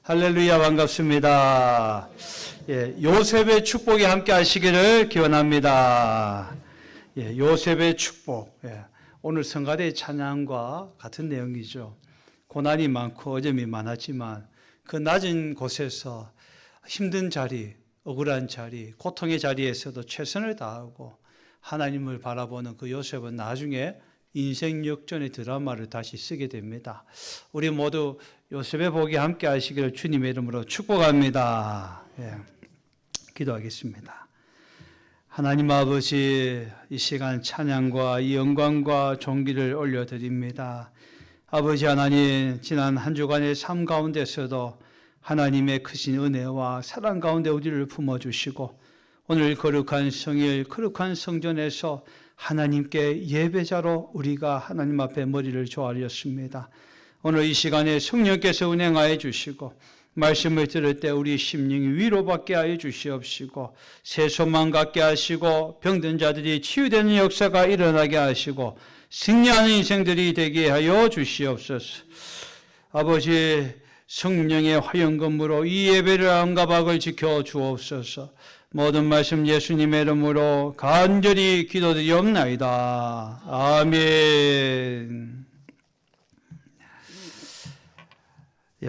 할렐루야, 반갑습니다. 요셉의 축복이 함께 하시기를 기원합니다. 요셉의 축복. 오늘 성가대의 찬양과 같은 내용이죠. 고난이 많고 어려움이 많았지만 그 낮은 곳에서 힘든 자리, 억울한 자리, 고통의 자리에서도 최선을 다하고 하나님을 바라보는 그 요셉은 나중에 인생 역전의 드라마를 다시 쓰게 됩니다. 우리 모두 요셉의 복이 함께 하시기를 주님의 이름으로 축복합니다. 기도하겠습니다. 하나님 아버지, 이 시간 찬양과 이 영광과 존귀를 올려드립니다. 아버지 하나님, 지난 한 주간의 삶 가운데서도 하나님의 크신 은혜와 사랑 가운데 우리를 품어주시고 오늘 거룩한 성일, 거룩한 성전에서 하나님께 예배자로 우리가 하나님 앞에 머리를 조아렸습니다. 오늘 이 시간에 성령께서 운행하여 주시고 말씀을 들을 때 우리 심령이 위로받게 하여 주시옵시고 새 소망 갖게 하시고 병든 자들이 치유되는 역사가 일어나게 하시고 승리하는 인생들이 되게 하여 주시옵소서. 아버지, 성령의 화영검으로 이 예배를 안과 밖을 지켜 주옵소서. 모든 말씀 예수님의 이름으로 간절히 기도드리옵나이다. 아멘.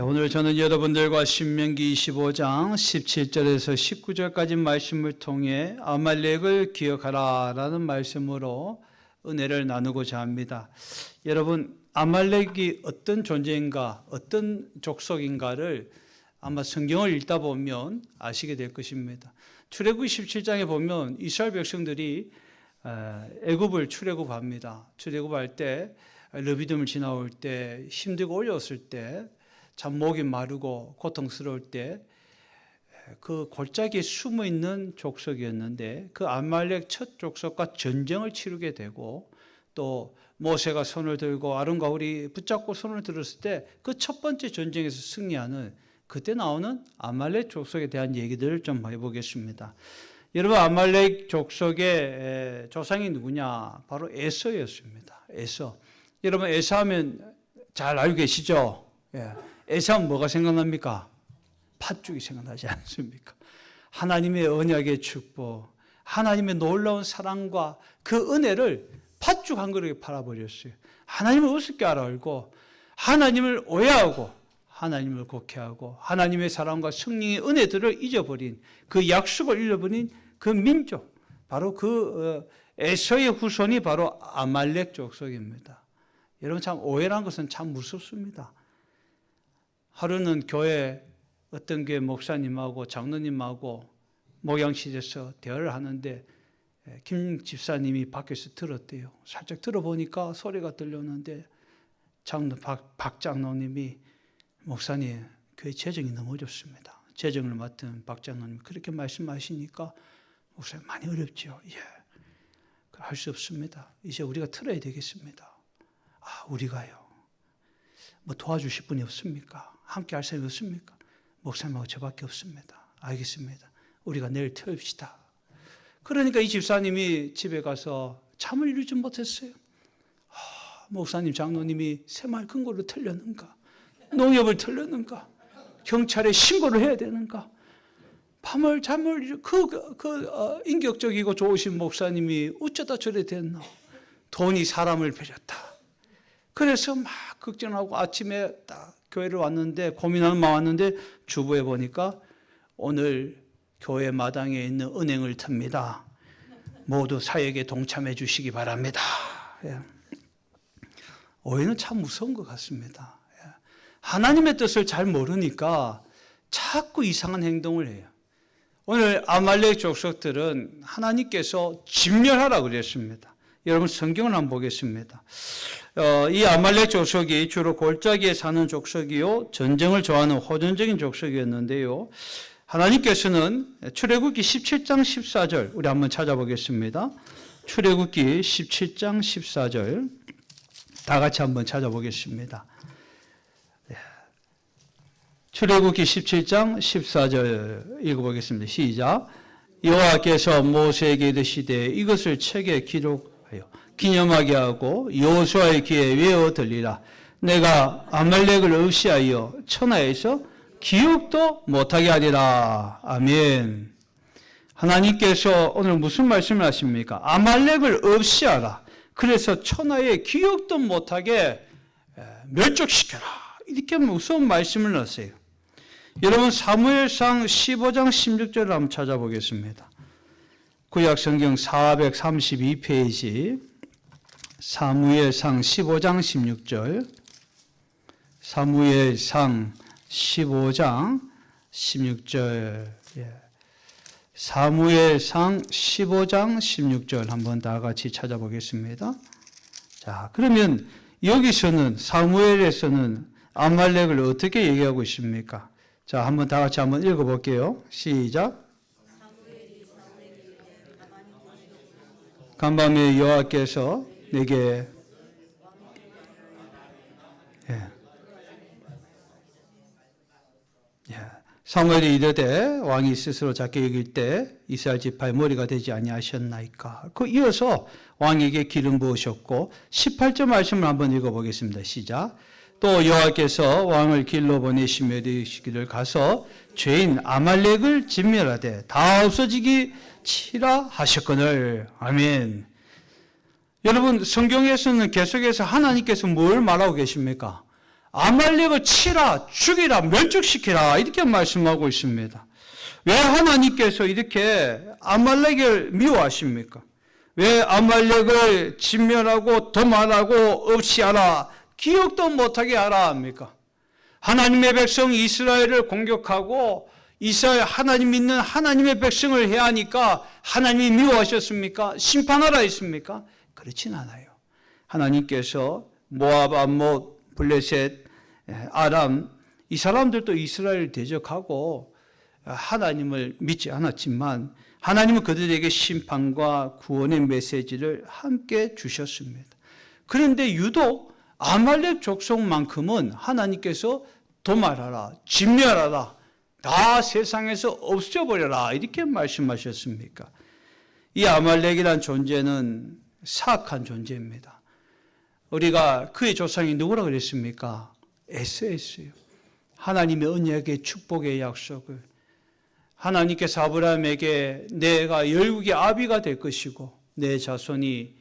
오늘 저는 여러분들과 신명기 25장 17절에서 19절까지 말씀을 통해 아말렉을 기억하라 라는 말씀으로 은혜를 나누고자 합니다. 여러분, 아말렉이 어떤 존재인가, 어떤 족속인가를 아마 성경을 읽다 보면 아시게 될 것입니다. 출애굽기 17장에 보면 이스라엘 백성들이 애굽을 출애굽합니다. 출애굽할 때 르비딤을 지나올 때 힘들고 어려웠을 때 참 목이 마르고 고통스러울 때 그 골짜기에 숨어 있는 족속이었는데 그 아말렉 첫 족속과 전쟁을 치르게 되고 또 모세가 손을 들고 아론과 홀이 붙잡고 손을 들었을 때 그 첫 번째 전쟁에서 승리하는 그때 나오는 아말렉 족속에 대한 얘기들을 좀 해보겠습니다. 여러분, 아말렉 족속의 조상이 누구냐? 바로 에서였습니다. 에서. 여러분, 에서 하면 잘 알고 계시죠? 에서 하면 뭐가 생각납니까? 팥죽이 생각나지 않습니까? 하나님의 언약의 축복, 하나님의 놀라운 사랑과 그 은혜를 팥죽 한 그릇에 팔아버렸어요. 하나님을 우습게 알고 하나님을 오해하고 하나님을 곡해하고 하나님의 사랑과 성령의 은혜들을 잊어버린 그 약속을 잃어버린 그 민족, 바로 그 에서의 후손이 바로 아말렉 족속입니다. 여러분, 참 오해라는 것은 참 무섭습니다. 하루는 교회 어떤 교회 목사님하고 장로님하고 목양실에서 대화를 하는데 김 집사님이 밖에서 들었대요. 살짝 들어보니까 소리가 들렸는데 박 장로님이 목사님, 교회 재정이 너무 어렵습니다. 재정을 맡은 박 장로님이 그렇게 말씀하시니까 목사님 많이 어렵죠. 할 수 없습니다. 이제 우리가 틀어야 되겠습니다. 우리가요. 뭐 도와주실 분이 없습니까? 함께 할 사람이 없습니까? 목사님하고 저밖에 없습니다. 알겠습니다. 우리가 내일 틀읍시다. 그러니까 이 집사님이 집에 가서 잠을 이루지 못했어요. 목사님, 장로님이 새마을 금고를 틀렸는가? 농협을 틀렸는가? 경찰에 신고를 해야 되는가? 밤을 잠을 인격적이고 좋으신 목사님이 어쩌다 저래 됐나? 돈이 사람을 베렸다. 그래서 막 걱정하고 아침에 딱 교회를 왔는데 고민하는 마음 왔는데 주부에 보니까 오늘 교회 마당에 있는 은행을 틉니다. 모두 사역에 동참해 주시기 바랍니다. 오해는 참 무서운 것 같습니다. 하나님의 뜻을 잘 모르니까 자꾸 이상한 행동을 해요. 오늘 아말렉 족속들은 하나님께서 진멸하라고 그랬습니다. 여러분, 성경을 한번 보겠습니다. 이 아말렉 족속이 주로 골짜기에 사는 족속이요, 전쟁을 좋아하는 호전적인 족속이었는데요. 하나님께서는 출애굽기 17장 14절 우리 한번 찾아보겠습니다. 출애굽기 17장 14절 다 같이 한번 찾아보겠습니다. 출애굽기 17장 14절 읽어보겠습니다. 시작. 여호와께서 모세에게 이르시되 이것을 책에 기록하여 기념하게 하고 여호수아의 귀에 외어 들리라. 내가 아말렉을 없이하여 천하에서 기억도 못하게 하리라. 아멘. 하나님께서 오늘 무슨 말씀을 하십니까? 아말렉을 없이 하라. 그래서 천하에 기억도 못하게 멸족시켜라. 이렇게 무서운 말씀을 하세요. 여러분 사무엘상 15장 16절을 한번 찾아보겠습니다. 구약성경 432페이지 사무엘상 15장 16절 사무엘상 15장 16절 사무엘상 15장 16절 한번 다 같이 찾아보겠습니다. 자, 그러면 여기서는 사무엘에서는 아말렉을 어떻게 얘기하고 있습니까? 자, 한번 다 같이 한번 읽어볼게요. 시작. 간밤에 여호와께서 내게 사무엘이 이르되 왕이 스스로 작게 여길 때 이스라엘 지파의 머리가 되지 아니하셨나이까. 그 이어서 왕에게 기름 부으셨고 18절 말씀을 한번 읽어보겠습니다. 시작. 또 여호와께서 왕을 길로 보내시며 이르시기를 가서 죄인 아말렉을 진멸하되 다 없어지기 치라 하셨거늘. 아멘. 여러분 성경에서는 계속해서 하나님께서 뭘 말하고 계십니까? 아말렉을 치라, 죽이라, 멸족시키라 이렇게 말씀하고 있습니다. 왜 하나님께서 이렇게 아말렉을 미워하십니까? 왜 아말렉을 진멸하고 도말하고 없이 하라, 기억도 못하게 하라 합니까? 하나님의 백성 이스라엘을 공격하고 이스라엘 하나님 믿는 하나님의 백성을 해야 하니까 하나님이 미워하셨습니까? 심판하라 했습니까? 그렇진 않아요. 하나님께서 모압, 암몬, 블레셋, 아람 이 사람들도 이스라엘을 대적하고 하나님을 믿지 않았지만 하나님은 그들에게 심판과 구원의 메시지를 함께 주셨습니다. 그런데 유독 아말렉 족속만큼은 하나님께서 도말하라, 진멸하라, 다 세상에서 없애버려라 이렇게 말씀하셨습니까? 이 아말렉이란 존재는 사악한 존재입니다. 우리가 그의 조상이 누구라고 그랬습니까? 에서였어요. 하나님의 언약의 축복의 약속을 하나님께서 아브라함에게 내가 열국의 아비가 될 것이고 내 자손이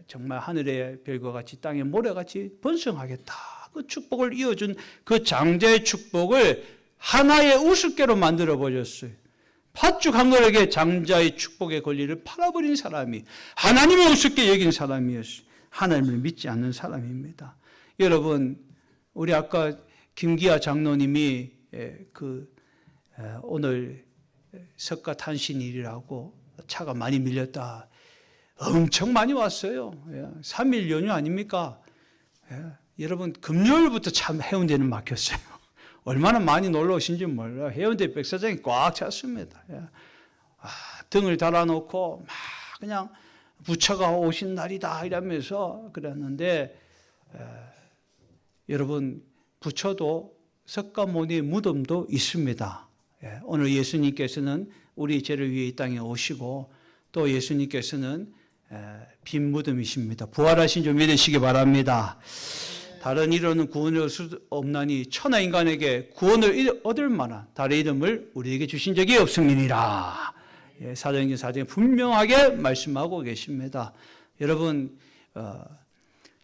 정말 하늘의 별과 같이 땅의 모래같이 번성하겠다. 그 축복을 이어준 그 장자의 축복을 하나의 우습게로 만들어 버렸어요. 팥죽 한 그릇에 장자의 축복의 권리를 팔아버린 사람이 하나님의 우습게 여긴 사람이었어요. 하나님을 믿지 않는 사람입니다. 여러분, 우리 아까 김기아 장로님이 오늘 석가탄신일이라고 차가 많이 밀렸다. 엄청 많이 왔어요. 3일 연휴 아닙니까? 여러분, 금요일부터 참 해운대는 막혔어요. 얼마나 많이 놀러 오신지 몰라요. 해운대 백사장이 꽉 찼습니다. 등을 달아놓고 막 그냥 부처가 오신 날이다 이러면서 그랬는데 여러분 부처도 석가모니 무덤도 있습니다. 오늘 예수님께서는 우리 죄를 위해 이 땅에 오시고 또 예수님께서는 빈 무덤이십니다. 부활하신 줄 믿으시기 바랍니다. 다른 이름은 구원을 얻을 수 없나니 천하 인간에게 구원을 얻을 만한 다른 이름을 우리에게 주신 적이 없음이니라. 사도행전 4장에 분명하게 말씀하고 계십니다. 여러분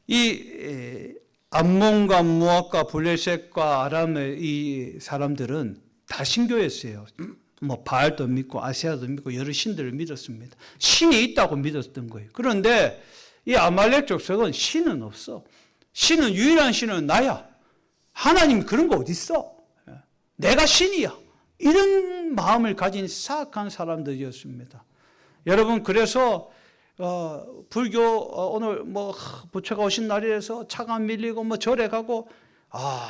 이 암몬과 모압과 블레셋과 아람의 이 사람들은 다 신교였어요. 뭐 바알도 믿고 아세아도 믿고 여러 신들을 믿었습니다. 신이 있다고 믿었던 거예요. 그런데 이 아말렉 족속은 신은 없어. 신은 유일한 신은 나야. 하나님 그런 거 어디 있어? 내가 신이야. 이런 마음을 가진 사악한 사람들이었습니다. 여러분 그래서 불교 오늘 뭐 부처가 오신 날이라서 차가 밀리고 뭐 절에 가고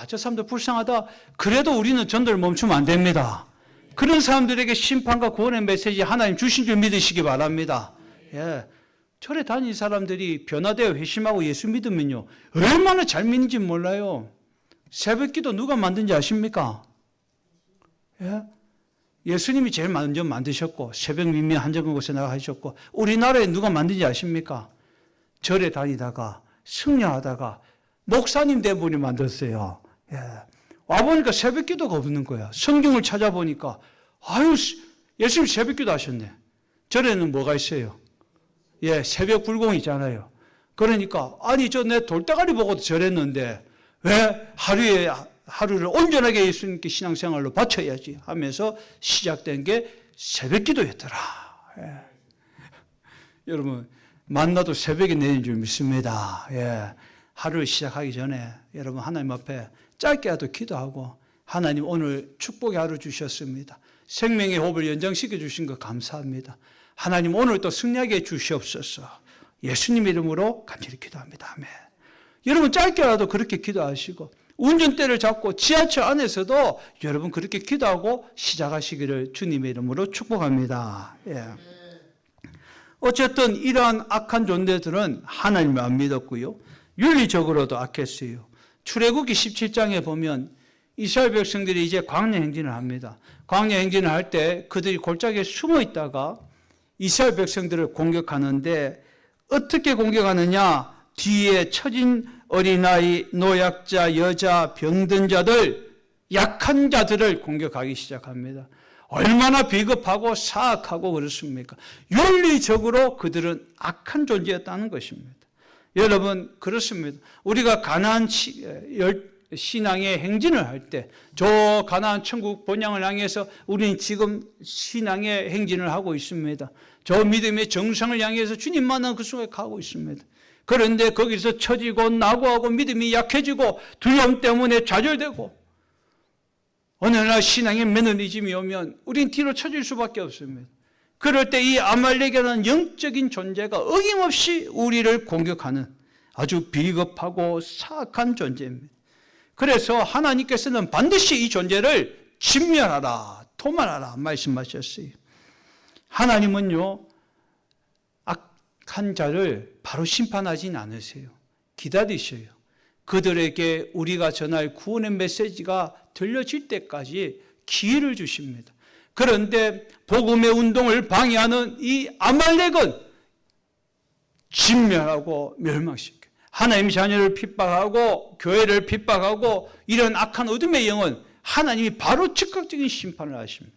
저 사람들 불쌍하다. 그래도 우리는 전도를 멈추면 안 됩니다. 그런 사람들에게 심판과 구원의 메시지 하나님 주신 줄 믿으시기 바랍니다. 절에 다니는 사람들이 변화되어 회심하고 예수 믿으면요 얼마나 잘 믿는지 몰라요. 새벽기도 누가 만든지 아십니까? 예수님이 제일 먼저 만드셨고 새벽 미미 한적한 곳에 나가 하셨고 우리나라에 누가 만든지 아십니까? 절에 다니다가 승려하다가 목사님 된 분이 만들었어요. 와보니까 새벽 기도가 없는 거야. 성경을 찾아보니까 아유, 예수님 새벽 기도 하셨네. 전에는 뭐가 있어요? 예, 새벽 불공이 있잖아요. 그러니까 아니 저 내 돌대가리 보고도 저랬는데 왜 하루를 온전하게 예수님께 신앙생활로 바쳐야지 하면서 시작된 게 새벽 기도였더라. 예. 여러분 만나도 새벽에 내린 줄 믿습니다. 예. 하루를 시작하기 전에 여러분 하나님 앞에 짧게라도 기도하고 하나님 오늘 축복의 하루 주셨습니다. 생명의 호흡을 연장시켜 주신 것 감사합니다. 하나님 오늘 또 승리하게 주시옵소서. 예수님 이름으로 간절히 기도합니다. 아멘. 여러분 짧게라도 그렇게 기도하시고 운전대를 잡고 지하철 안에서도 여러분 그렇게 기도하고 시작하시기를 주님의 이름으로 축복합니다. 예. 어쨌든 이러한 악한 존재들은 하나님을 안 믿었고요. 윤리적으로도 악했어요. 출애굽기 17장에 보면 이스라엘 백성들이 이제 광야 행진을 합니다. 광야 행진을 할 때 그들이 골짜기에 숨어 있다가 이스라엘 백성들을 공격하는데 어떻게 공격하느냐? 뒤에 처진 어린아이, 노약자, 여자, 병든 자들, 약한 자들을 공격하기 시작합니다. 얼마나 비겁하고 사악하고 그렇습니까? 윤리적으로 그들은 악한 존재였다는 것입니다. 여러분 그렇습니다. 우리가 가나안 신앙의 행진을 할 때 저 가나안 천국 본향을 향해서 우리는 지금 신앙의 행진을 하고 있습니다. 저 믿음의 정상을 향해서 주님 만나는 그 속에 가고 있습니다. 그런데 거기서 처지고 낙오하고 믿음이 약해지고 두려움 때문에 좌절되고 어느 날 신앙의 매너리즘이 오면 우린 뒤로 처질 수밖에 없습니다. 그럴 때 이 아말렉이라는 영적인 존재가 어김없이 우리를 공격하는 아주 비겁하고 사악한 존재입니다. 그래서 하나님께서는 반드시 이 존재를 진멸하라, 도말하라 말씀하셨어요. 하나님은요, 악한 자를 바로 심판하진 않으세요. 기다리셔요. 그들에게 우리가 전할 구원의 메시지가 들려질 때까지 기회를 주십니다. 그런데 복음의 운동을 방해하는 이 아말렉은 진멸하고 멸망시켜요. 하나님의 자녀를 핍박하고 교회를 핍박하고 이런 악한 어둠의 영은 하나님이 바로 즉각적인 심판을 하십니다.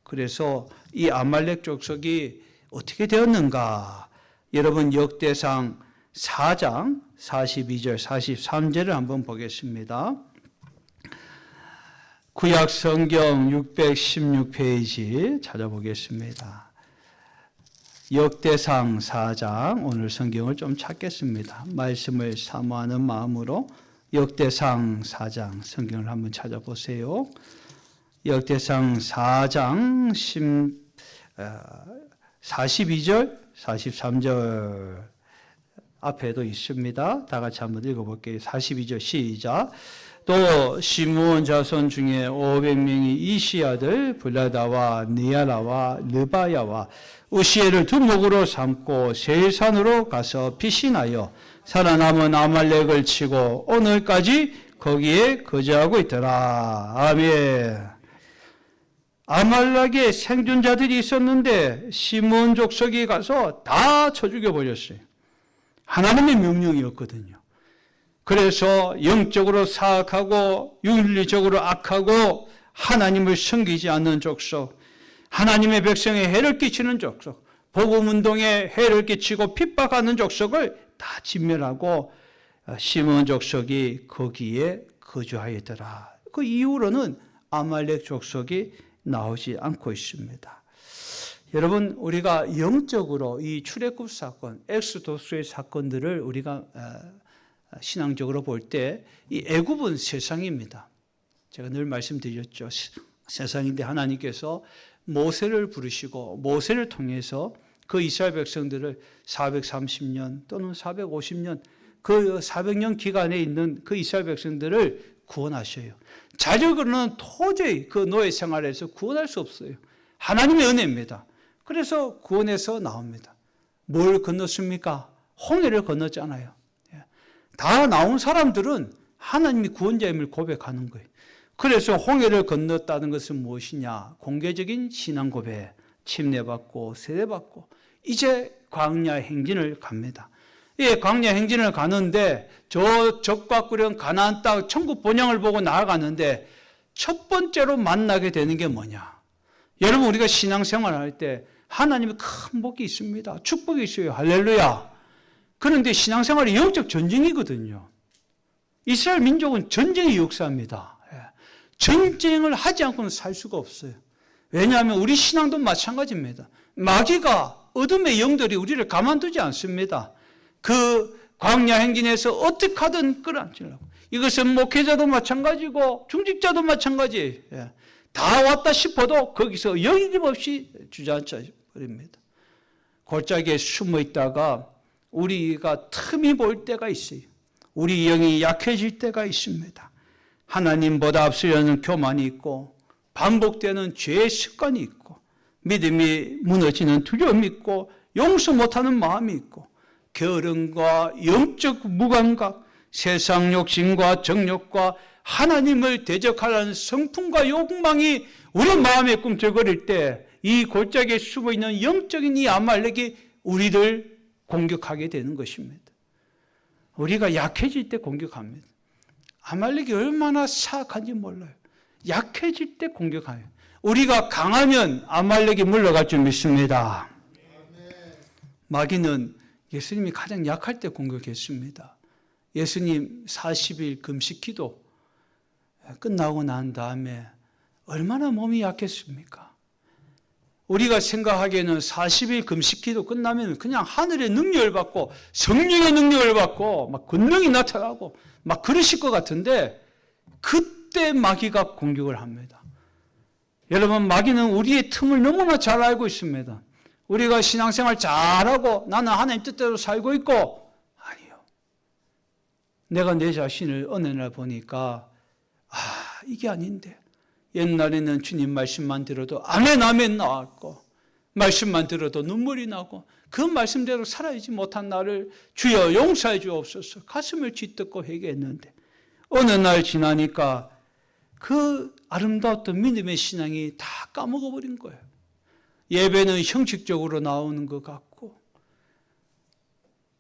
그래서 이 아말렉 족속이 어떻게 되었는가? 여러분 역대상 4장 42절 43절을 한번 보겠습니다. 구약 성경 616페이지 찾아보겠습니다. 역대상 4장 오늘 성경을 좀 찾겠습니다. 말씀을 사모하는 마음으로 역대상 4장 성경을 한번 찾아보세요. 역대상 4장 42절 43절 앞에도 있습니다. 다 같이 한번 읽어볼게요. 42절 시작. 또 시므온 자손 중에 500명이 이시 아들 블라다와 니아라와 르바야와 우시엘을 두목으로 삼고 세일산으로 가서 피신하여 살아남은 아말렉을 치고 오늘까지 거기에 거주하고 있더라. 아멘. 아말렉에 생존자들이 있었는데 시므온 족속이 가서 다 쳐 죽여버렸어요. 하나님의 명령이었거든요. 그래서 영적으로 사악하고 윤리적으로 악하고 하나님을 섬기지 않는 족속, 하나님의 백성에 해를 끼치는 족속, 복음운동에 해를 끼치고 핍박하는 족속을 다 진멸하고 시므온 족속이 거기에 거주하였더라. 그 이후로는 아말렉 족속이 나오지 않고 있습니다. 여러분 우리가 영적으로 이 출애굽 사건, 엑소도스의 사건들을 우리가 신앙적으로 볼 때 이 애굽은 세상입니다. 제가 늘 말씀드렸죠. 세상인데 하나님께서 모세를 부르시고 모세를 통해서 그 이스라엘 백성들을 430년 또는 450년 그 400년 기간에 있는 그 이스라엘 백성들을 구원하셔요. 자력으로는 도저히 그 노예 생활에서 구원할 수 없어요. 하나님의 은혜입니다. 그래서 구원에서 나옵니다. 뭘 건넜습니까? 홍해를 건넜잖아요. 다 나온 사람들은 하나님이 구원자임을 고백하는 거예요. 그래서 홍해를 건넜다는 것은 무엇이냐? 공개적인 신앙 고백, 침례받고 세례받고 이제 광야 행진을 갑니다. 이 광야 행진을 가는데 저 적과 꾸려온 가나안 땅 천국 본향을 보고 나아가는데 첫 번째로 만나게 되는 게 뭐냐? 여러분, 우리가 신앙생활을 할 때 하나님의 큰 복이 있습니다. 축복이 있어요. 할렐루야. 그런데 신앙생활이 영적 전쟁이거든요. 이스라엘 민족은 전쟁의 역사입니다. 전쟁을 하지 않고는 살 수가 없어요. 왜냐하면 우리 신앙도 마찬가지입니다. 마귀가, 어둠의 영들이 우리를 가만두지 않습니다. 그 광야 행진에서 어떻게 하든 끌어안으려고. 이것은 목회자도 마찬가지고 중직자도 마찬가지. 다 왔다 싶어도 거기서 영입없이 주저앉아 버립니다. 골짜기에 숨어 있다가 우리가 틈이 보일 때가 있어요. 우리 영이 약해질 때가 있습니다. 하나님보다 앞서려는 교만이 있고 반복되는 죄의 습관이 있고 믿음이 무너지는 두려움이 있고 용서 못하는 마음이 있고 게으름과 영적 무감각, 세상 욕심과 정욕과 하나님을 대적하려는 성품과 욕망이 우리 마음에 꿈틀거릴 때 이 골짜기에 숨어있는 영적인 이 아말렉이 우리를 공격하게 되는 것입니다. 우리가 약해질 때 공격합니다. 아말렉이 얼마나 사악한지 몰라요. 약해질 때 공격해요. 우리가 강하면 아말렉이 물러갈 줄 믿습니다. 마귀는 예수님이 가장 약할 때 공격했습니다. 예수님 40일 금식 기도 끝나고 난 다음에 얼마나 몸이 약했습니까? 우리가 생각하기에는 40일 금식 기도 끝나면 그냥 하늘의 능력을 받고 성령의 능력을 받고 막 권능이 나타나고 막 그러실 것 같은데 그때 마귀가 공격을 합니다. 여러분, 마귀는 우리의 틈을 너무나 잘 알고 있습니다. 우리가 신앙생활 잘하고 나는 하나님 뜻대로 살고 있고, 아니요. 내가 내 자신을 어느 날 보니까 이게 아닌데. 옛날에는 주님 말씀만 들어도 아멘 아멘 나왔고 말씀만 들어도 눈물이 나고 그 말씀대로 살아야지 못한 나를 주여 용서해 주옵소서 가슴을 짓뜯고 회개했는데 어느 날 지나니까 그 아름다웠던 믿음의 신앙이 다 까먹어버린 거예요. 예배는 형식적으로 나오는 것 같고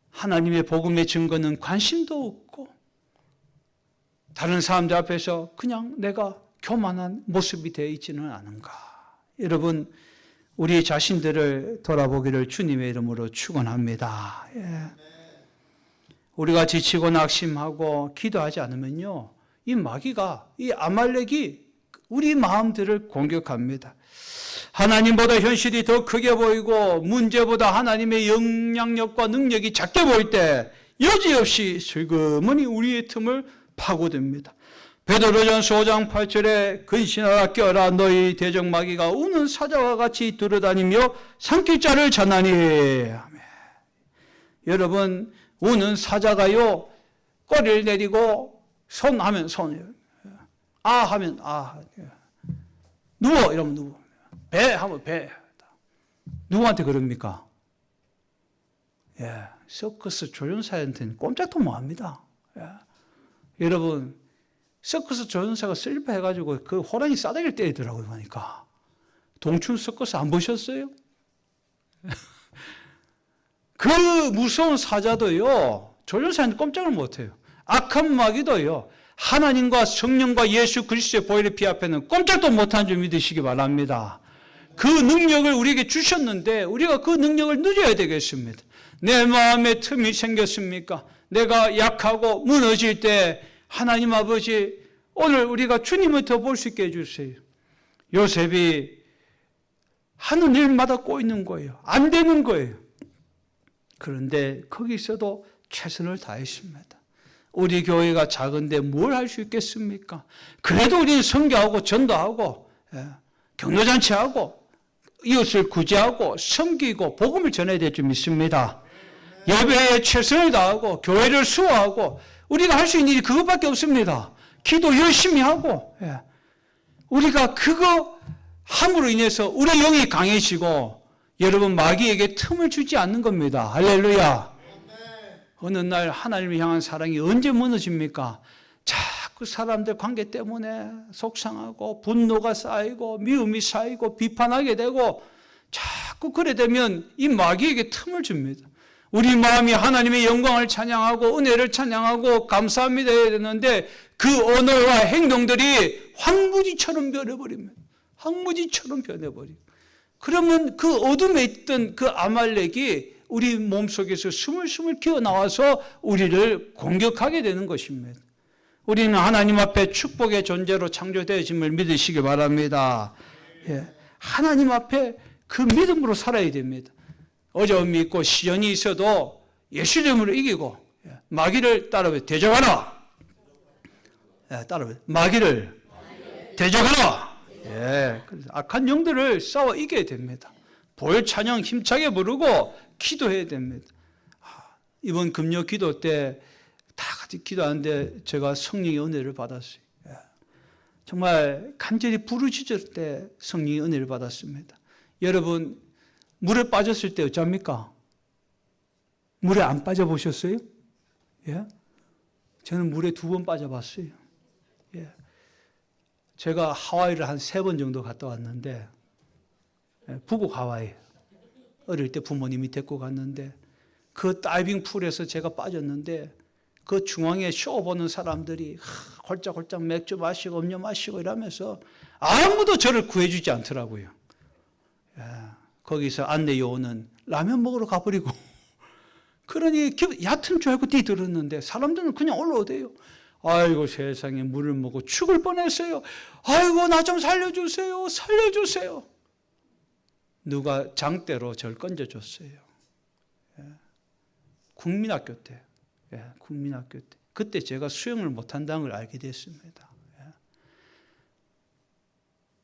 하나님의 복음의 증거는 관심도 없고 다른 사람들 앞에서 그냥 내가 교만한 모습이 되어 있지는 않은가. 여러분, 우리 자신들을 돌아보기를 주님의 이름으로 축원합니다. 우리가 지치고 낙심하고 기도하지 않으면요, 이 마귀가, 이 아말렉이 우리 마음들을 공격합니다. 하나님보다 현실이 더 크게 보이고 문제보다 하나님의 영향력과 능력이 작게 보일 때 여지없이 슬그머니 우리의 틈을 파고듭니다. 베드로전서 5장 8절에 근신하라 깨어라 너희 대적마귀가 우는 사자와 같이 두루다니며 삼킬 자를 찾나니. 아멘. 여러분, 우는 사자가요 꼬리를 내리고 손 하면 손이에요. 아 하면 아, 누워 이러면 누워, 배 하면 배. 누구한테 그럽니까? 서커스 조연사한테는 꼼짝도 못합니다. 여러분, 서커스 조연사가 슬리퍼 해가지고 그 호랑이 싸대기를 때리더라고요. 보니까 동춘 서커스 안 보셨어요? 그 무서운 사자도요 조연사한테 꼼짝을 못해요. 악한 마귀도요 하나님과 성령과 예수 그리스도의 보혈의 피 앞에는 꼼짝도 못하는 줄 믿으시기 바랍니다. 그 능력을 우리에게 주셨는데 우리가 그 능력을 누려야 되겠습니다. 내 마음에 틈이 생겼습니까? 내가 약하고 무너질 때 하나님 아버지, 오늘 우리가 주님을 더 볼 수 있게 해주세요. 요셉이 하는 일마다 꼬이는 거예요. 안 되는 거예요. 그런데 거기서도 최선을 다했습니다. 우리 교회가 작은데 뭘 할 수 있겠습니까? 그래도 우리는 선교하고 전도하고 격려잔치하고 이웃을 구제하고 섬기고 복음을 전해야 될 줄 믿습니다. 예배에 최선을 다하고 교회를 수호하고 우리가 할 수 있는 일이 그것밖에 없습니다. 기도 열심히 하고 우리가 그거 함으로 인해서 우리 영이 강해지고 여러분 마귀에게 틈을 주지 않는 겁니다. 할렐루야. 어느 날 하나님을 향한 사랑이 언제 무너집니까? 자꾸 사람들 관계 때문에 속상하고 분노가 쌓이고 미움이 쌓이고 비판하게 되고 자꾸 그래 되면 이 마귀에게 틈을 줍니다. 우리 마음이 하나님의 영광을 찬양하고 은혜를 찬양하고 감사합니다 해야 되는데 그 언어와 행동들이 황무지처럼 변해버립니다. 황무지처럼 변해버리고 그러면 그 어둠에 있던 그 아말렉이 우리 몸속에서 스물스물 기어나와서 우리를 공격하게 되는 것입니다. 우리는 하나님 앞에 축복의 존재로 창조되어짐을 믿으시기 바랍니다. 예. 하나님 앞에 그 믿음으로 살아야 됩니다. 어려움이 있고 시련이 있어도 예수 이름으로 이기고 마귀를 따라오면 대적하라. 따라오면 마귀를 대적하라. 예, 악한 영들을 싸워 이겨야 됩니다. 보혈 찬양 힘차게 부르고 기도해야 됩니다. 이번 금요 기도 때 다 같이 기도하는데 제가 성령의 은혜를 받았어요. 예. 정말 간절히 부르짖을 때 성령의 은혜를 받았습니다. 여러분 물에 빠졌을 때 어쩝니까? 물에 안 빠져보셨어요? 예? 저는 물에 2번 빠져봤어요. 예. 제가 하와이를 한 3번 정도 갔다 왔는데, 북극 하와이. 어릴 때 부모님이 데리고 갔는데, 그 다이빙 풀에서 제가 빠졌는데, 그 중앙에 쇼 보는 사람들이 홀짝홀짝 맥주 마시고 음료 마시고 이러면서 아무도 저를 구해주지 않더라고요. 예. 거기서 안내 요원은 라면 먹으러 가버리고, 그러니 얕은 줄 알고 뛰들었는데 사람들은 그냥 올라오대요. 아이고 세상에 물을 먹고 죽을 뻔했어요. 아이고 나 좀 살려주세요. 살려주세요. 누가 장대로 저를 건져줬어요. 예. 국민학교 때. 예. 국민학교 때. 그때 제가 수영을 못한다는 걸 알게 됐습니다. 예.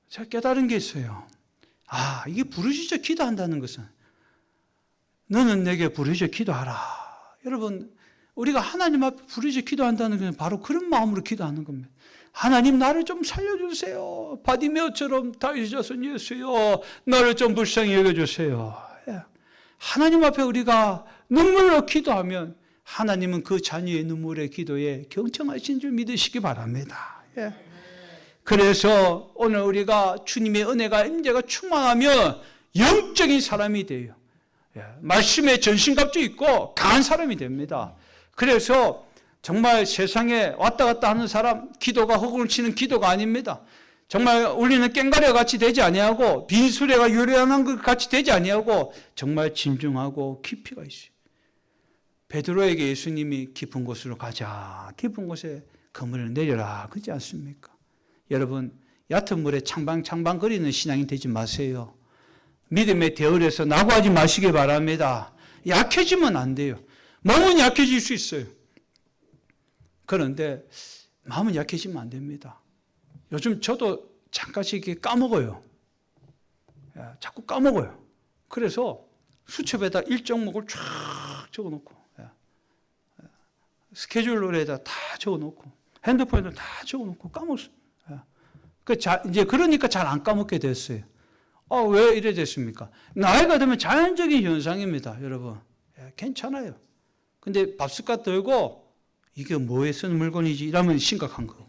제가 깨달은 게 있어요. 이게 부르짖어 기도한다는 것은 너는 내게 부르짖어 기도하라. 여러분 우리가 하나님 앞에 부르짖어 기도한다는 것은 바로 그런 마음으로 기도하는 겁니다. 하나님 나를 좀 살려주세요. 바디메오처럼 다윗의 자손 예수여 나를 좀 불쌍히 여겨주세요. 예. 하나님 앞에 우리가 눈물로 기도하면 하나님은 그 자녀의 눈물의 기도에 경청하신 줄 믿으시기 바랍니다. 예. 그래서 오늘 우리가 주님의 은혜가 임재가 충만하면 영적인 사람이 돼요. 말씀에 전신갑주 있고 강한 사람이 됩니다. 그래서 정말 세상에 왔다 갔다 하는 사람, 기도가 허공을 치는 기도가 아닙니다. 정말 우리는 깽가리와 같이 되지 아니하고 빈수레가 요란한 것 같이 되지 아니하고 정말 진중하고 깊이가 있어요. 베드로에게 예수님이 깊은 곳으로 가자. 깊은 곳에 그물을 내려라. 그렇지 않습니까? 여러분 얕은 물에 창방창방거리는 신앙이 되지 마세요. 믿음의 대열에서 낙오하지 마시기 바랍니다. 약해지면 안 돼요. 몸은 약해질 수 있어요. 그런데 마음은 약해지면 안 됩니다. 요즘 저도 잠깐씩 이렇게 까먹어요. 자꾸 까먹어요. 그래서 수첩에다 일정목을 쫙 적어놓고 스케줄러에다 다 적어놓고 핸드폰에다 다 적어놓고 까먹었어요. 이제 그러니까 잘 안 까먹게 됐어요. 왜 이래 됐습니까? 나이가 들면 자연적인 현상입니다, 여러분. 괜찮아요. 근데 밥숟가락 들고 이게 뭐에 쓰는 물건이지 이러면 심각한 거고.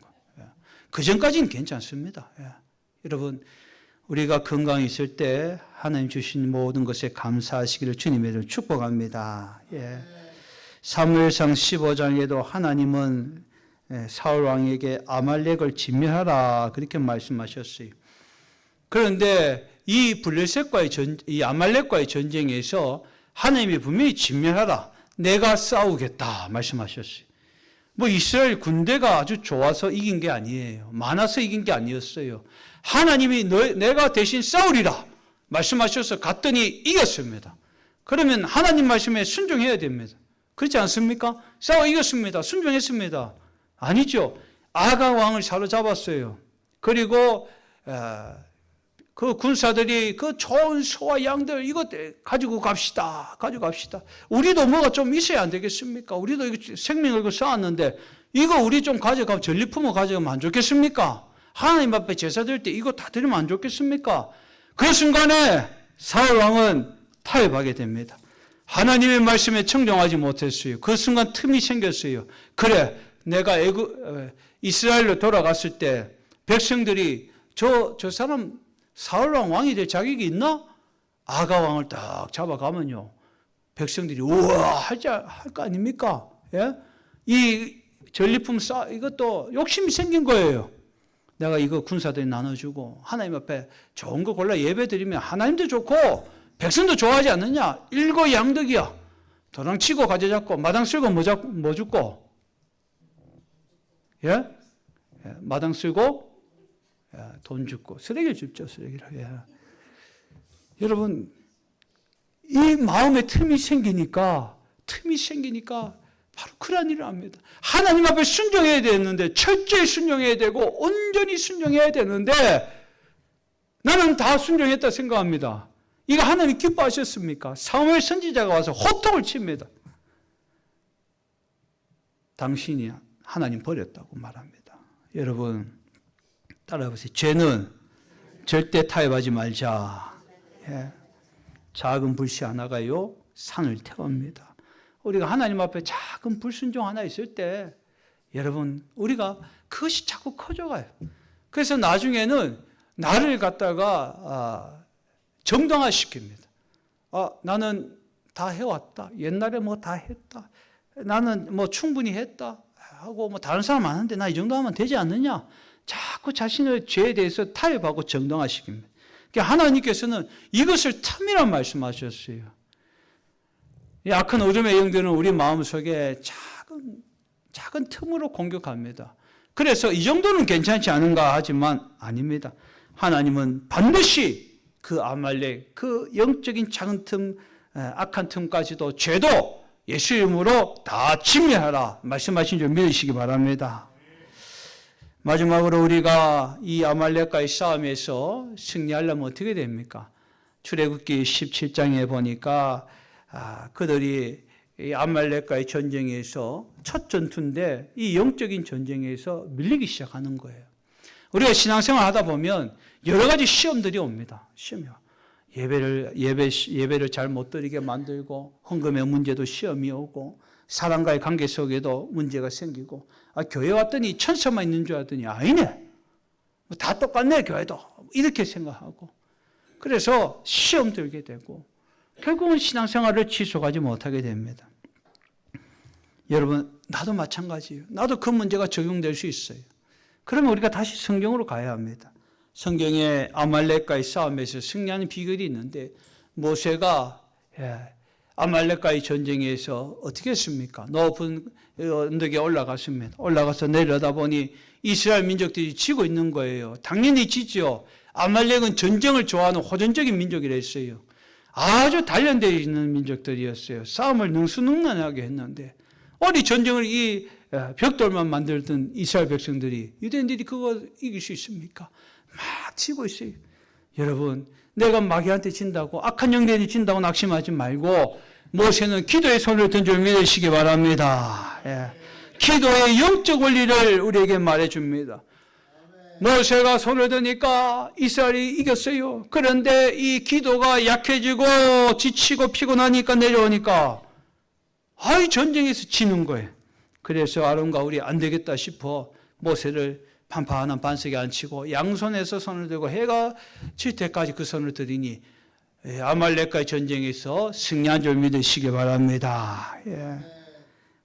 그 전까지는 괜찮습니다. 여러분, 우리가 건강히 있을 때 하나님 주신 모든 것에 감사하시기를 주님의 이름으로 축복합니다. 사무엘상 15장에도 하나님은 사울 왕에게 아말렉을 진멸하라 그렇게 말씀하셨어요. 그런데 이 블레셋과의 이 아말렉과의 전쟁에서 하나님이 분명히 진멸하라. 내가 싸우겠다 말씀하셨어요. 이스라엘 군대가 아주 좋아서 이긴 게 아니에요. 많아서 이긴 게 아니었어요. 하나님이 내가 대신 싸우리라 말씀하셔서 갔더니 이겼습니다. 그러면 하나님 말씀에 순종해야 됩니다. 그렇지 않습니까? 싸워 이겼습니다. 순종했습니다. 아니죠. 아가 왕을 사로잡았어요. 그리고 그 군사들이 그 좋은 소와 양들 이것 가지고 갑시다. 우리도 뭐가 좀 있어야 안 되겠습니까? 우리도 생명을 걸고 쌓았는데 이거 우리 좀 가져가면 전리품을 가져가면 안 좋겠습니까? 하나님 앞에 제사 드릴 때 이거 다 드리면 안 좋겠습니까? 그 순간에 사울 왕은 타협하게 됩니다. 하나님의 말씀에 청종하지 못했어요. 그 순간 틈이 생겼어요. 그래, 내가 이스라엘로 돌아갔을 때 백성들이 저 사람 사울왕 왕이 될 자격이 있나? 아가 왕을 딱 잡아가면요. 백성들이 우와 할 거 아닙니까? 예? 이 전리품 이것도 욕심이 생긴 거예요. 내가 이거 군사들이 나눠주고 하나님 앞에 좋은 거 골라 예배 드리면 하나님도 좋고 백성도 좋아하지 않느냐? 일거양득이야. 도랑치고 가져잡고 마당 쓸고 뭐 죽고? 예? 마당 쓸고 돈 죽고 쓰레기를 줍죠. 쓰레기를. 예. 여러분 이 마음에 틈이 생기니까 바로 그런 일을 합니다. 하나님 앞에 순종해야 되는데 철저히 순종해야 되고 온전히 순종해야 되는데 나는 다 순종했다 생각합니다. 이거 하나님 기뻐하셨습니까? 사무엘 선지자가 와서 호통을 칩니다. 당신이 하나님 버렸다고 말합니다. 여러분 따라해보세요. 죄는 절대 타협하지 말자. 예. 작은 불씨 하나가요 산을 태웁니다. 우리가 하나님 앞에 작은 불순종 하나 있을 때 여러분 우리가 그것이 자꾸 커져가요. 그래서 나중에는 나를 갖다가 정당화시킵니다. 나는 다 해왔다. 옛날에 뭐 다 했다. 나는 뭐 충분히 했다 하고 뭐 다른 사람 많은데 나 이 정도 하면 되지 않느냐. 자꾸 자신의 죄에 대해서 타협하고 정당화시킵니다. 그러니까 하나님께서는 이것을 틈이란 말씀하셨어요. 이 악한 어둠의 영들은 우리 마음속에 작은 틈으로 공격합니다. 그래서 이 정도는 괜찮지 않은가 하지만 아닙니다. 하나님은 반드시 그 아말렉, 그 영적인 작은 틈, 악한 틈까지도 죄도 예수 이름으로 다 진멸하라 말씀하신 줄 믿으시기 바랍니다. 마지막으로 우리가 이 아말렉과의 싸움에서 승리하려면 어떻게 됩니까? 출애굽기 17장에 보니까 그들이 이 아말렉과의 전쟁에서 첫 전투인데 이 영적인 전쟁에서 밀리기 시작하는 거예요. 우리가 신앙생활 하다 보면 여러 가지 시험들이 옵니다. 시험이요. 예배를 잘 못 드리게 만들고 헌금의 문제도 시험이 오고 사람과의 관계 속에도 문제가 생기고 교회 왔더니 천사만 있는 줄 알았더니 아니네. 다 똑같네 교회도. 이렇게 생각하고 그래서 시험 들게 되고 결국은 신앙생활을 지속하지 못하게 됩니다. 여러분 나도 마찬가지예요. 나도 그 문제가 적용될 수 있어요. 그러면 우리가 다시 성경으로 가야 합니다. 성경에 아말렉과의 싸움에서 승리하는 비결이 있는데 모세가 아말렉과의 전쟁에서 어떻게 했습니까? 높은 언덕에 올라갔습니다. 올라가서 내려다보니 이스라엘 민족들이 지고 있는 거예요. 당연히 지죠. 아말렉은 전쟁을 좋아하는 호전적인 민족이랬어요. 아주 단련되어 있는 민족들이었어요. 싸움을 능수능란하게 했는데 어디 전쟁을 이 벽돌만 만들던 이스라엘 백성들이 유대인들이 그거 이길 수 있습니까? 막 치고 있어요. 여러분 내가 마귀한테 진다고 악한 영들이 진다고 낙심하지 말고 모세는 기도의 손을 든 줄 믿으시기 바랍니다. 기도의 영적 원리를 우리에게 말해줍니다. 모세가 손을 드니까 이스라엘이 이겼어요. 그런데 이 기도가 약해지고 지치고 피곤하니까 내려오니까 이 전쟁에서 지는 거예요. 그래서 아론과 우리 안 되겠다 싶어 모세를 판판한 반석에 앉히고 양손에서 손을 들고 해가 질 때까지 그 손을 들이니 아말렉과의 전쟁에서 승리한 줄 믿으시기 바랍니다.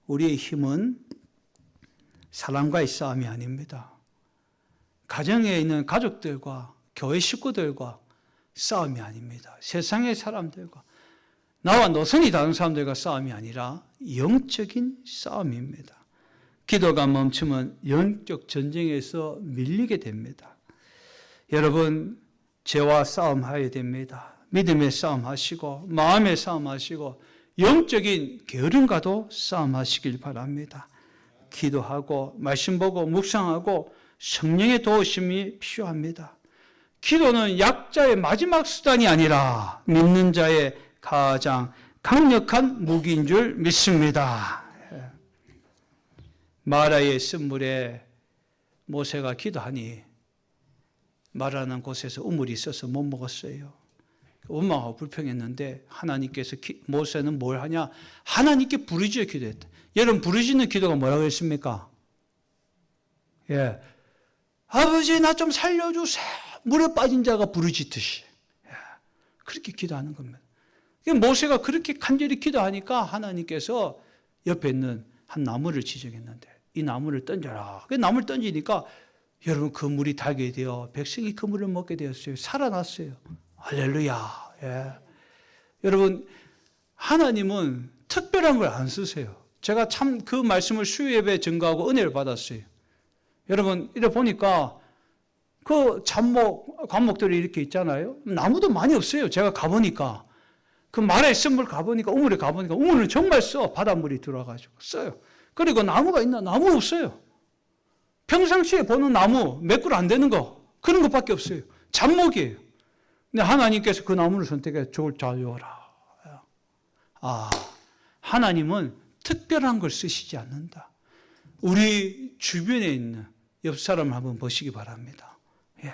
우리의 힘은 사람과의 싸움이 아닙니다. 가정에 있는 가족들과 교회 식구들과 싸움이 아닙니다. 세상의 사람들과 나와 노선이 다른 사람들과 싸움이 아니라 영적인 싸움입니다. 기도가 멈추면 영적 전쟁에서 밀리게 됩니다. 여러분 죄와 싸움해야 됩니다. 믿음의 싸움하시고 마음의 싸움하시고 영적인 게으름과도 싸움하시길 바랍니다. 기도하고 말씀 보고 묵상하고 성령의 도우심이 필요합니다. 기도는 약자의 마지막 수단이 아니라 믿는 자의 가장 강력한 무기인 줄 믿습니다. 마라의 쓴물에 모세가 기도하니 마라는 곳에서 우물이 있어서 못 먹었어요. 원망하고 불평했는데 하나님께서 모세는 뭘 하냐? 하나님께 부르짖어 기도했다. 여러분 부르짖는 기도가 뭐라고 했습니까? 아버지 나 좀 살려주세요. 물에 빠진 자가 부르짖듯이 그렇게 기도하는 겁니다. 모세가 그렇게 간절히 기도하니까 하나님께서 옆에 있는 한 나무를 지정했는데 이 나무를 던져라. 그 나무를 던지니까 여러분 그 물이 달게 되어 백성이 그 물을 먹게 되었어요. 살아났어요. 할렐루야. 예. 여러분 하나님은 특별한 걸 안 쓰세요. 제가 참 그 말씀을 수요예배에 증거하고 은혜를 받았어요. 여러분 이래 보니까 그 관목들이 이렇게 있잖아요. 나무도 많이 없어요. 제가 가보니까 그 말에 쓴물 가보니까 우물에 가보니까 우물은 정말 써. 바닷물이 들어와가지고 써요. 그리고 나무가 있나? 나무 없어요. 평상시에 보는 나무 몇 그루 안 되는 거 그런 것밖에 없어요. 잡목이에요. 근데 하나님께서 그 나무를 선택해 저걸 자유하라. 하나님은 특별한 걸 쓰시지 않는다. 우리 주변에 있는 옆 사람을 한번 보시기 바랍니다. 예.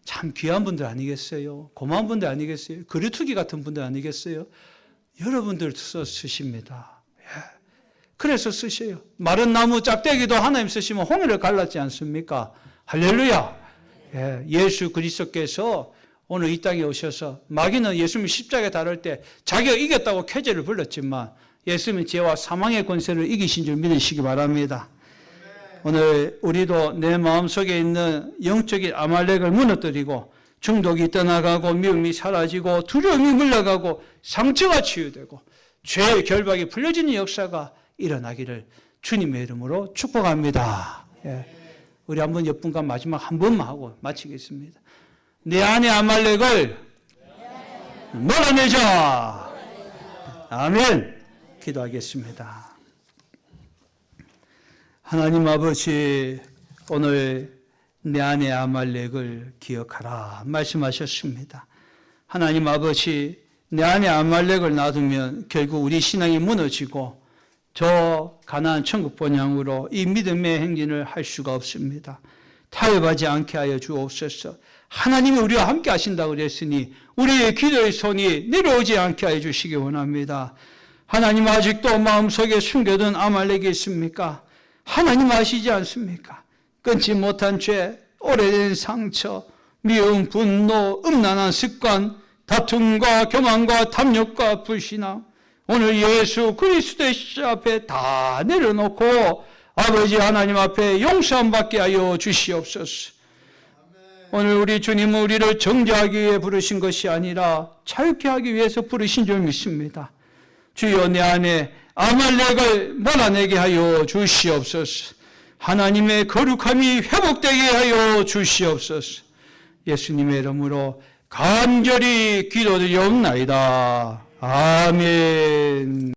참 귀한 분들 아니겠어요? 고마운 분들 아니겠어요? 거리투기 같은 분들 아니겠어요? 여러분들 쓰십니다. 예. 그래서 쓰셔요. 마른 나무 짝대기도 하나님 쓰시면 홍해를 갈랐지 않습니까? 할렐루야. 예. 예수 그리스도께서 오늘 이 땅에 오셔서 마귀는 예수님 십자가에 달을 때 자기가 이겼다고 쾌재를 불렀지만 예수님은 죄와 사망의 권세를 이기신 줄 믿으시기 바랍니다. 오늘 우리도 내 마음속에 있는 영적인 아말렉을 무너뜨리고 중독이 떠나가고 미움이 사라지고 두려움이 물러가고 상처가 치유되고 죄의 결박이 풀려지는 역사가 일어나기를 주님의 이름으로 축복합니다. 예. 우리 한번 옆분과 마지막 한 번만 하고 마치겠습니다. 내 안의 아말렉을 몰아내자. 아멘. 기도하겠습니다. 하나님 아버지, 오늘 내 안의 아말렉을 기억하라 말씀하셨습니다. 하나님 아버지, 내 안의 아말렉을 놔두면 결국 우리 신앙이 무너지고 저 가나안 천국 본향으로 이 믿음의 행진을 할 수가 없습니다. 타협하지 않게 하여 주옵소서. 하나님이 우리와 함께 하신다고 그랬으니 우리의 기도의 손이 내려오지 않게 하여 주시기 원합니다. 하나님 아직도 마음속에 숨겨둔 아말렉이 있습니까? 하나님 아시지 않습니까? 끊지 못한 죄, 오래된 상처, 미움, 분노, 음란한 습관, 다툼과 교만과 탐욕과 불신앙, 오늘 예수 그리스도의 십자가 앞에 다 내려놓고 아버지 하나님 앞에 용서함 받게 하여 주시옵소서. 오늘 우리 주님은 우리를 정죄하기 위해 부르신 것이 아니라 자유케 하기 위해서 부르신 줄 믿습니다. 주여 내 안에 아말렉을 몰아내게 하여 주시옵소서. 하나님의 거룩함이 회복되게 하여 주시옵소서. 예수님의 이름으로 간절히 기도드리옵나이다. 아멘.